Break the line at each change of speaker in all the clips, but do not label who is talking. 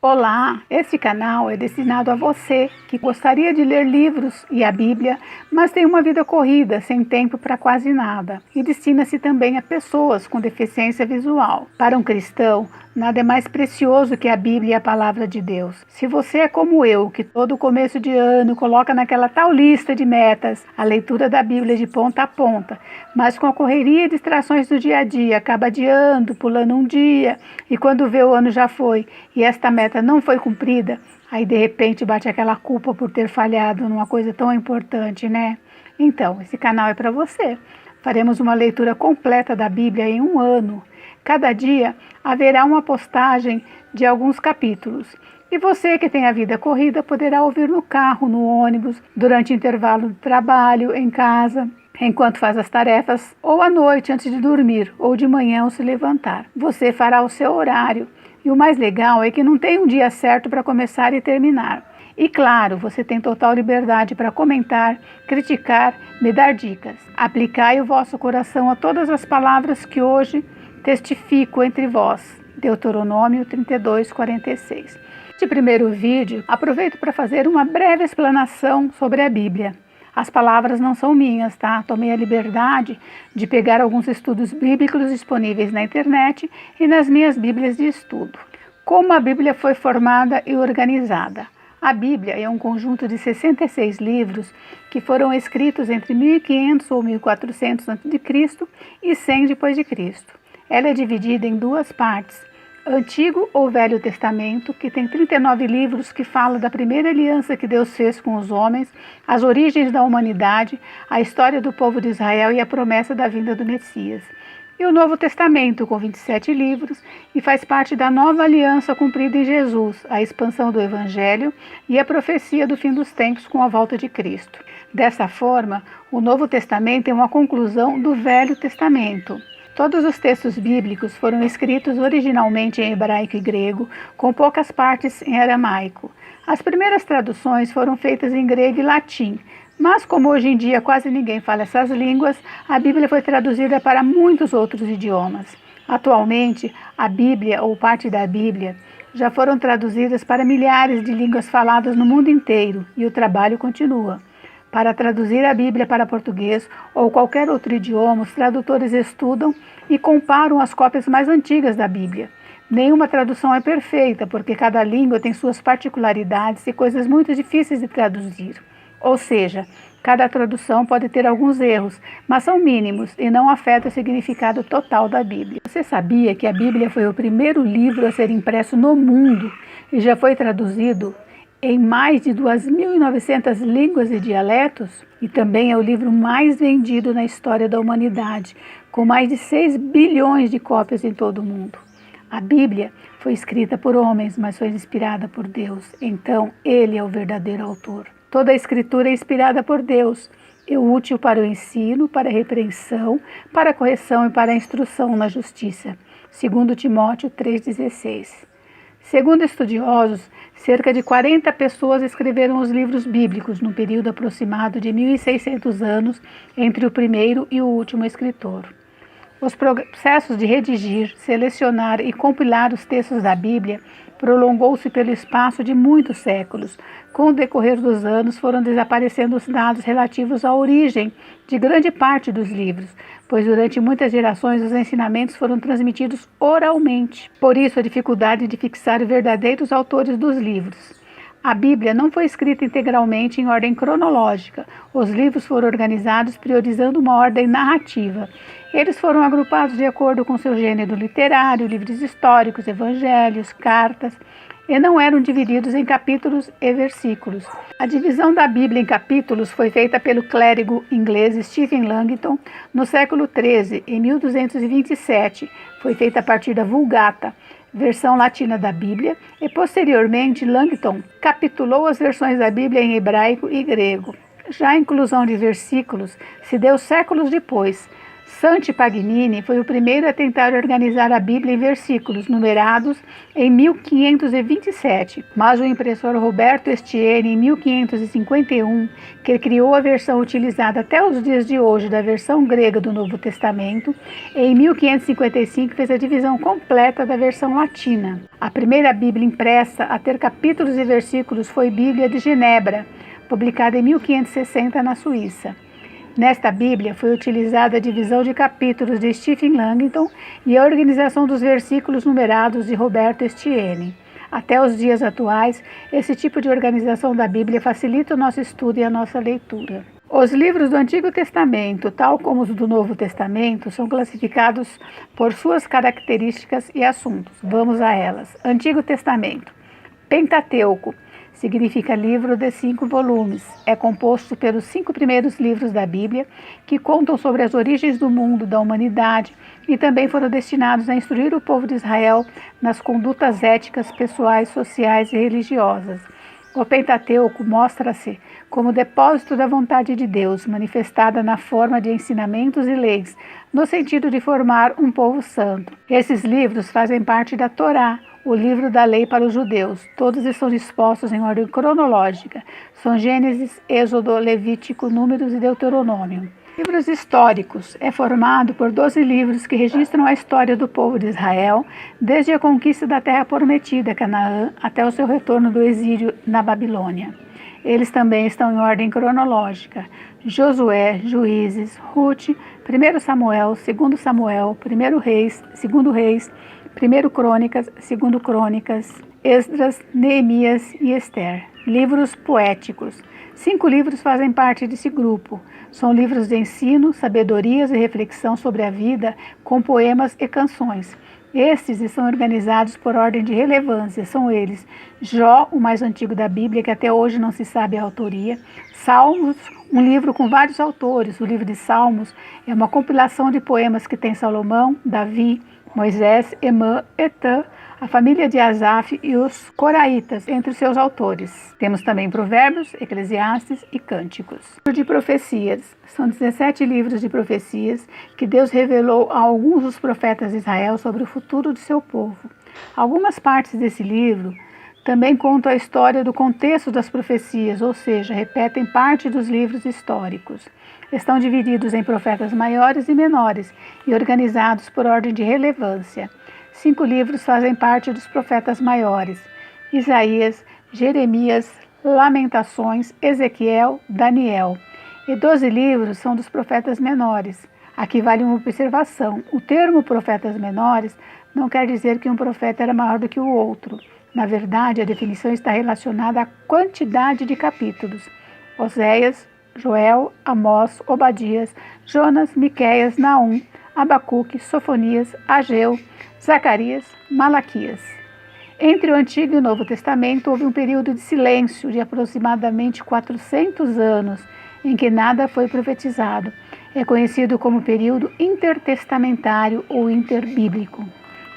Olá, este canal é destinado a você que gostaria de ler livros e a Bíblia, mas tem uma vida corrida, sem tempo para quase nada, e destina-se também a pessoas com deficiência visual. Para um cristão, nada é mais precioso que a Bíblia e a Palavra de Deus. Se você é como eu, que todo começo de ano coloca naquela tal lista de metas a leitura da Bíblia de ponta a ponta, mas com a correria e distrações do dia a dia, acaba adiando, pulando um dia, e quando vê o ano já foi, e esta meta não foi cumprida, aí de repente bate aquela culpa por ter falhado numa coisa tão importante, né? Então, esse canal é para você. Faremos uma leitura completa da Bíblia em um ano. Cada dia haverá uma postagem de alguns capítulos. E você que tem a vida corrida poderá ouvir no carro, no ônibus, durante o intervalo de trabalho, em casa, enquanto faz as tarefas, ou à noite antes de dormir, ou de manhã ao se levantar. Você fará o seu horário. E o mais legal é que não tem um dia certo para começar e terminar. E claro, você tem total liberdade para comentar, criticar, me dar dicas. Aplicai o vosso coração a todas as palavras que hoje testifico entre vós. Deuteronômio 32:46. Neste primeiro vídeo, aproveito para fazer uma breve explanação sobre a Bíblia. As palavras não são minhas, tá? Tomei a liberdade de pegar alguns estudos bíblicos disponíveis na internet e nas minhas bíblias de estudo. Como a Bíblia foi formada e organizada? A Bíblia é um conjunto de 66 livros que foram escritos entre 1500 ou 1400 a.C. e 100 depois de Cristo. Ela é dividida em duas partes. Antigo ou Velho Testamento, que tem 39 livros que falam da primeira aliança que Deus fez com os homens, as origens da humanidade, a história do povo de Israel e a promessa da vinda do Messias. E o Novo Testamento, com 27 livros, e faz parte da nova aliança cumprida em Jesus, a expansão do Evangelho e a profecia do fim dos tempos com a volta de Cristo. Dessa forma, o Novo Testamento é uma conclusão do Velho Testamento. Todos os textos bíblicos foram escritos originalmente em hebraico e grego, com poucas partes em aramaico. As primeiras traduções foram feitas em grego e latim, mas como hoje em dia quase ninguém fala essas línguas, a Bíblia foi traduzida para muitos outros idiomas. Atualmente, a Bíblia ou parte da Bíblia já foram traduzidas para milhares de línguas faladas no mundo inteiro e o trabalho continua. Para traduzir a Bíblia para português ou qualquer outro idioma, os tradutores estudam e comparam as cópias mais antigas da Bíblia. Nenhuma tradução é perfeita, porque cada língua tem suas particularidades e coisas muito difíceis de traduzir. Ou seja, cada tradução pode ter alguns erros, mas são mínimos e não afetam o significado total da Bíblia. Você sabia que a Bíblia foi o primeiro livro a ser impresso no mundo e já foi traduzido em mais de 2.900 línguas e dialetos? E também é o livro mais vendido na história da humanidade, com mais de 6 bilhões de cópias em todo o mundo. A Bíblia foi escrita por homens, mas foi inspirada por Deus. Então, Ele é o verdadeiro autor. Toda a Escritura é inspirada por Deus, é útil para o ensino, para a repreensão, para a correção e para a instrução na justiça. 2 Timóteo 3,16. Segundo estudiosos, cerca de 40 pessoas escreveram os livros bíblicos num período aproximado de 1.600 anos entre o primeiro e o último escritor. Os processos de redigir, selecionar e compilar os textos da Bíblia prolongou-se pelo espaço de muitos séculos. Com o decorrer dos anos, foram desaparecendo os dados relativos à origem de grande parte dos livros, pois durante muitas gerações os ensinamentos foram transmitidos oralmente. Por isso, a dificuldade de fixar verdadeiros autores dos livros. A Bíblia não foi escrita integralmente em ordem cronológica. Os livros foram organizados priorizando uma ordem narrativa. Eles foram agrupados de acordo com seu gênero literário, livros históricos, evangelhos, cartas, e não eram divididos em capítulos e versículos. A divisão da Bíblia em capítulos foi feita pelo clérigo inglês Stephen Langton no século XIII, em 1227. Foi feita a partir da Vulgata, versão latina da Bíblia, e posteriormente Langton capitulou as versões da Bíblia em hebraico e grego. Já a inclusão de versículos se deu séculos depois. Santi Paganini foi o primeiro a tentar organizar a Bíblia em versículos numerados em 1527, mas o impressor Roberto Estienne, em 1551, que criou a versão utilizada até os dias de hoje da versão grega do Novo Testamento, em 1555 fez a divisão completa da versão latina. A primeira Bíblia impressa a ter capítulos e versículos foi Bíblia de Genebra, publicada em 1560 na Suíça. Nesta Bíblia foi utilizada a divisão de capítulos de Stephen Langton e a organização dos versículos numerados de Roberto Estienne. Até os dias atuais, esse tipo de organização da Bíblia facilita o nosso estudo e a nossa leitura. Os livros do Antigo Testamento, tal como os do Novo Testamento, são classificados por suas características e assuntos. Vamos a elas. Antigo Testamento. Pentateuco. Significa livro de 5 volumes. É composto pelos 5 primeiros livros da Bíblia, que contam sobre as origens do mundo, da humanidade, e também foram destinados a instruir o povo de Israel nas condutas éticas, pessoais, sociais e religiosas. O Pentateuco mostra-se como depósito da vontade de Deus, manifestada na forma de ensinamentos e leis, no sentido de formar um povo santo. Esses livros fazem parte da Torá, o livro da lei para os judeus. Todos estão dispostos em ordem cronológica. São Gênesis, Êxodo, Levítico, Números e Deuteronômio. Livros históricos. É formado por 12 livros que registram a história do povo de Israel, desde a conquista da terra prometida, Canaã, até o seu retorno do exílio na Babilônia. Eles também estão em ordem cronológica. Josué, Juízes, Ruth, 1 Samuel, 2 Samuel, 1 Reis, 2 Reis, 1 Crônicas, 2 Crônicas, Esdras, Neemias e Esther. Livros poéticos. 5 livros fazem parte desse grupo. São livros de ensino, sabedorias e reflexão sobre a vida, com poemas e canções. Estes estão organizados por ordem de relevância. São eles: Jó, o mais antigo da Bíblia, que até hoje não se sabe a autoria; Salmos, um livro com vários autores. O livro de Salmos é uma compilação de poemas que tem Salomão, Davi, Moisés, Emã, Etã, a família de Asaf e os coraitas entre os seus autores. Temos também Provérbios, Eclesiastes e Cânticos. Livro de profecias. São 17 livros de profecias que Deus revelou a alguns dos profetas de Israel sobre o futuro de seu povo. Algumas partes desse livro também contam a história do contexto das profecias, ou seja, repetem parte dos livros históricos. Estão divididos em profetas maiores e menores e organizados por ordem de relevância. 5 livros fazem parte dos profetas maiores: Isaías, Jeremias, Lamentações, Ezequiel, Daniel. E 12 livros são dos profetas menores. Aqui vale uma observação: o termo profetas menores não quer dizer que um profeta era maior do que o outro. Na verdade, a definição está relacionada à quantidade de capítulos. Oséias, Joel, Amós, Obadias, Jonas, Miqueias, Naum, Abacuque, Sofonias, Ageu, Zacarias, Malaquias. Entre o Antigo e o Novo Testamento houve um período de silêncio de aproximadamente 400 anos, em que nada foi profetizado. É conhecido como período intertestamentário ou interbíblico.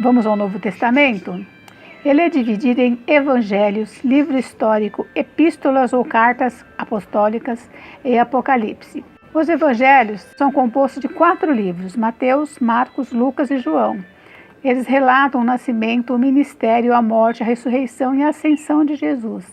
Vamos ao Novo Testamento? Ele é dividido em evangelhos, livro histórico, epístolas ou cartas apostólicas e Apocalipse. Os evangelhos são compostos de 4 livros: Mateus, Marcos, Lucas e João. Eles relatam o nascimento, o ministério, a morte, a ressurreição e a ascensão de Jesus.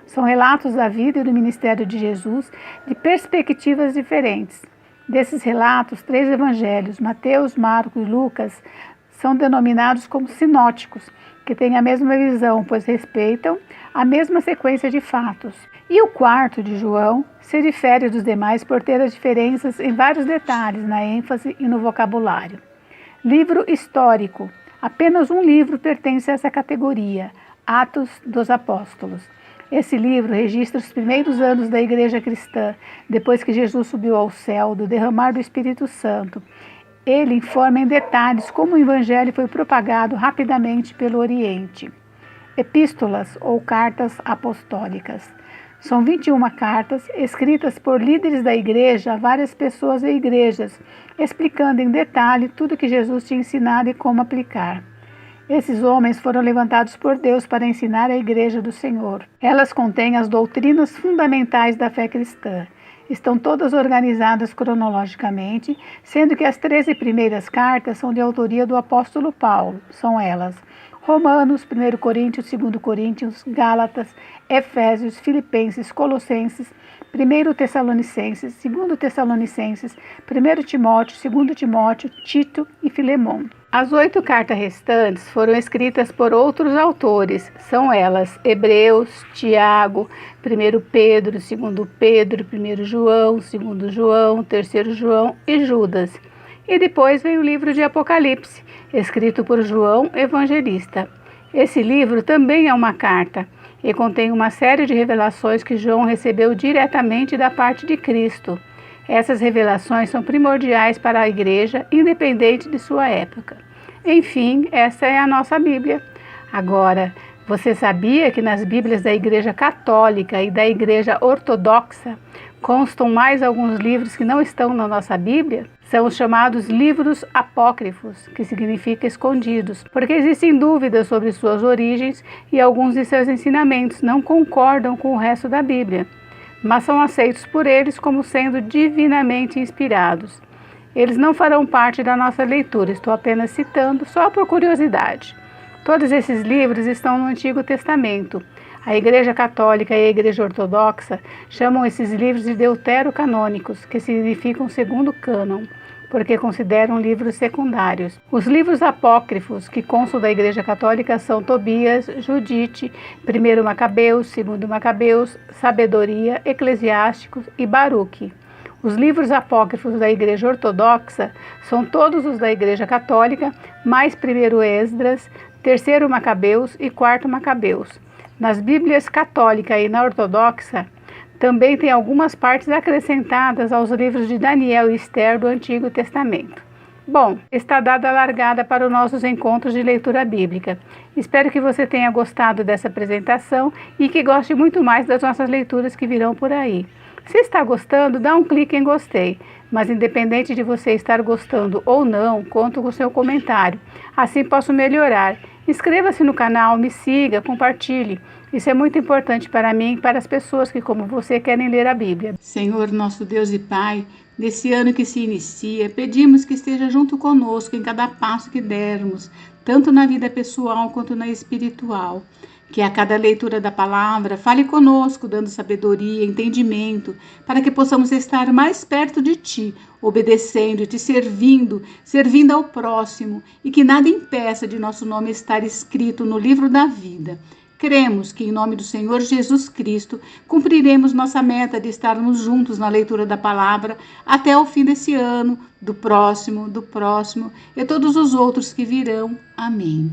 São relatos da vida e do ministério de Jesus de perspectivas diferentes. Desses relatos, 3 evangelhos, Mateus, Marcos e Lucas, são denominados como sinóticos, que têm a mesma visão, pois respeitam a mesma sequência de fatos. E o 4 de João se difere dos demais por ter as diferenças em vários detalhes, na ênfase e no vocabulário. Livro histórico. Apenas um livro pertence a essa categoria: Atos dos Apóstolos. Esse livro registra os primeiros anos da Igreja cristã, depois que Jesus subiu ao céu, do derramar do Espírito Santo. Ele informa em detalhes como o Evangelho foi propagado rapidamente pelo Oriente. Epístolas ou cartas apostólicas. São 21 cartas escritas por líderes da igreja a várias pessoas e igrejas, explicando em detalhe tudo que Jesus tinha ensinado e como aplicar. Esses homens foram levantados por Deus para ensinar a igreja do Senhor. Elas contêm as doutrinas fundamentais da fé cristã. Estão todas organizadas cronologicamente, sendo que as 13 primeiras cartas são de autoria do apóstolo Paulo. São elas: Romanos, 1 Coríntios, 2 Coríntios, Gálatas, Efésios, Filipenses, Colossenses, 1 Tessalonicenses, 2 Tessalonicenses, 1 Timóteo, 2 Timóteo, Tito e Filemão. As 8 cartas restantes foram escritas por outros autores. São elas: Hebreus, Tiago, 1 Pedro, 2 Pedro, 1 João, 2 João, 3 João e Judas. E depois vem o livro de Apocalipse, escrito por João Evangelista. Esse livro também é uma carta e contém uma série de revelações que João recebeu diretamente da parte de Cristo. Essas revelações são primordiais para a igreja, independente de sua época. Enfim, essa é a nossa Bíblia. Agora, você sabia que nas Bíblias da Igreja Católica e da Igreja Ortodoxa constam mais alguns livros que não estão na nossa Bíblia? São os chamados livros apócrifos, que significa escondidos, porque existem dúvidas sobre suas origens e alguns de seus ensinamentos não concordam com o resto da Bíblia, mas são aceitos por eles como sendo divinamente inspirados. Eles não farão parte da nossa leitura, estou apenas citando, só por curiosidade. Todos esses livros estão no Antigo Testamento. A Igreja Católica e a Igreja Ortodoxa chamam esses livros de deuterocanônicos, que significam segundo cânon, porque consideram livros secundários. Os livros apócrifos que constam da Igreja Católica são Tobias, Judite, 1 Macabeus, 2 Macabeus, Sabedoria, Eclesiásticos e Baruque. Os livros apócrifos da Igreja Ortodoxa são todos os da Igreja Católica, mais 1 Esdras, 3 Macabeus e 4 Macabeus. Nas Bíblias Católica e na Ortodoxa, também tem algumas partes acrescentadas aos livros de Daniel e Esther do Antigo Testamento. Bom, está dada a largada para os nossos encontros de leitura bíblica. Espero que você tenha gostado dessa apresentação e que goste muito mais das nossas leituras que virão por aí. Se está gostando, dá um clique em gostei, mas independente de você estar gostando ou não, conto com o seu comentário. Assim posso melhorar. Inscreva-se no canal, me siga, compartilhe. Isso é muito importante para mim e para as pessoas que, como você, querem ler a Bíblia. Senhor, nosso Deus e Pai, nesse ano que se inicia, pedimos que esteja junto conosco em cada passo que dermos, tanto na vida pessoal quanto na espiritual. Que a cada leitura da palavra fale conosco, dando sabedoria, entendimento, para que possamos estar mais perto de Ti, obedecendo, Te servindo ao próximo, e que nada impeça de nosso nome estar escrito no livro da vida. Cremos que, em nome do Senhor Jesus Cristo, cumpriremos nossa meta de estarmos juntos na leitura da palavra até o fim desse ano, do próximo e todos os outros que virão. Amém.